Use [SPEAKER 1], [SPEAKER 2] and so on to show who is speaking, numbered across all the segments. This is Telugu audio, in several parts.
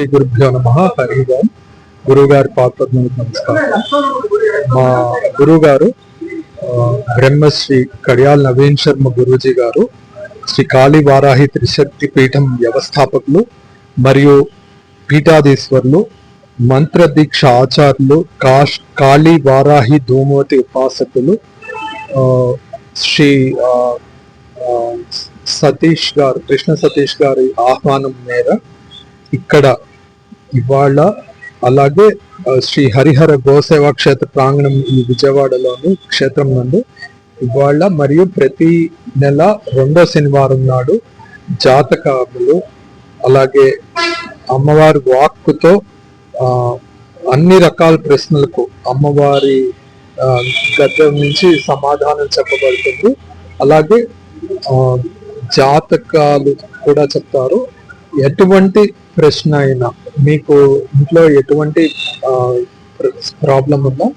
[SPEAKER 1] శ్రీ గురుభ్యో నమః. హరి ఓం. గురువు గారి పాత్రలకు నమస్కారం. మా గురువు గారు బ్రహ్మశ్రీ కడియాల్ నవీన్ శర్మ గురూజీ గారు శ్రీ కాళీ వారాహి త్రిశక్తి పీఠం వ్యవస్థాపకులు మరియు పీఠాధీశ్వరులు, మంత్ర దీక్ష ఆచార్యులు, కాళీ వారాహి ధూమవతి ఉపాసకులు, శ్రీ సతీష్ గారు, కృష్ణ సతీష్ గారి ఆహ్వానం మేర ఇక్కడ ఇవాళ, అలాగే శ్రీ హరిహర గోసేవా క్షేత్ర ప్రాంగణం ఈ విజయవాడలోని క్షేత్రం నందు ఇవాళ మరియు ప్రతి నెల 2వ శనివారం నాడు జాతకాలు, అలాగే అమ్మవారి వాక్కుతో అన్ని రకాల ప్రశ్నలకు అమ్మవారి గద్ద నుంచి సమాధానం చెప్పబడుతుంది. అలాగే జాతకాలు కూడా చెప్తారు. ఎటువంటి ప్రశ్న అయినా, మీకు ఇంట్లో ఎటువంటి ప్రాబ్లం ఉన్నా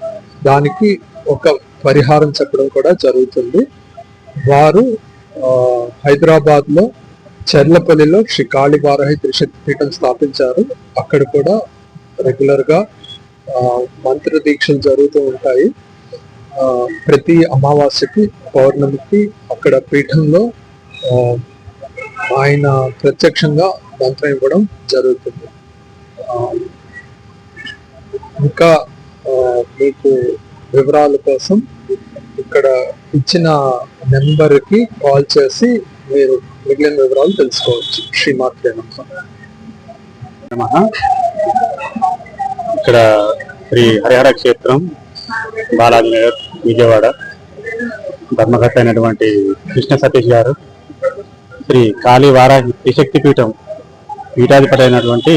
[SPEAKER 1] దానికి ఒక పరిహారం చెప్పడం కూడా జరుగుతుంది. వారు హైదరాబాద్ లో చెర్లపల్లిలో శ్రీ కాళీ వారాహి త్రిశక్తి పీఠం స్థాపించారు. అక్కడ కూడా రెగ్యులర్ గా మంత్ర దీక్షలు జరుగుతూ ఉంటాయి. ప్రతి అమావాస్యకి, పౌర్ణమికి అక్కడ పీఠంలో ఆయన ప్రత్యక్షంగా మంత్రం ఇవ్వడం జరుగుతుంది. ఇంకా మీకు వివరాల కోసం ఇక్కడ ఇచ్చిన నెంబర్కి కాల్ చేసి మీరు మిగిలిన వివరాలు తెలుసుకోవచ్చు. శ్రీమాత్రే నమః.
[SPEAKER 2] ఇక్కడ శ్రీ హరిహర క్షేత్రం, బాలాజీ నగర్, విజయవాడ ధర్మకర్త అయినటువంటి కృష్ణ సతీష్ గారు, శ్రీ కాళీ వారాహి త్రిశక్తి పీఠం పీఠాధిపతి అయినటువంటి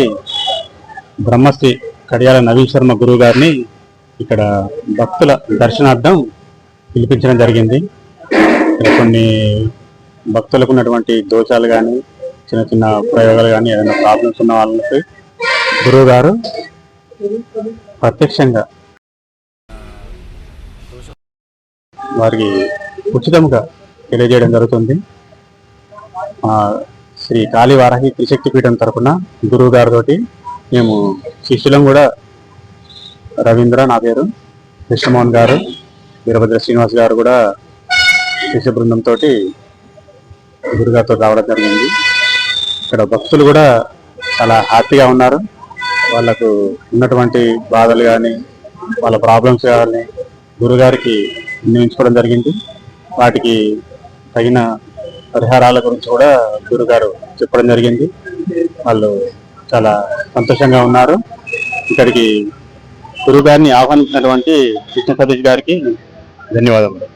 [SPEAKER 2] బ్రహ్మశ్రీ కడియాల నవీన్ శర్మ గురువు గారిని ఇక్కడ భక్తుల దర్శనార్థం పిలిపించడం జరిగింది. ఇక్కడ కొన్ని భక్తులకు ఉన్నటువంటి దోషాలు కానీ, చిన్న చిన్న ప్రయోగాలు కానీ, ఏదైనా ప్రాబ్లమ్స్ ఉన్న వాళ్ళకి గురువు గారు ప్రత్యక్షంగా వారికి ఉచితంగా తెలియజేయడం జరుగుతుంది. శ్రీ కాళీ వారాహి త్రిశక్తి పీఠం తరఫున గురువు గారితో మేము శిష్యులం కూడా, రవీంద్ర నా పేరు, కృష్ణమోహన్ గారు, వీరభద్ర శ్రీనివాస్ గారు కూడా శిష్య బృందంతో గురుగారితో రావడం జరిగింది. ఇక్కడ భక్తులు కూడా చాలా హ్యాపీగా ఉన్నారు. వాళ్ళకు ఉన్నటువంటి బాధలు కానీ, వాళ్ళ ప్రాబ్లమ్స్ కానీ గురుగారికి విన్నవించుకోవడం జరిగింది. వాటికి తగిన పరిహారాల గురించి కూడా గురుగారు చెప్పడం జరిగింది. వాళ్ళు చాలా సంతోషంగా ఉన్నారు. ఇక్కడికి గురుగారిని ఆహ్వానించినటువంటి కృష్ణ సతీష్ గారికి ధన్యవాదములు.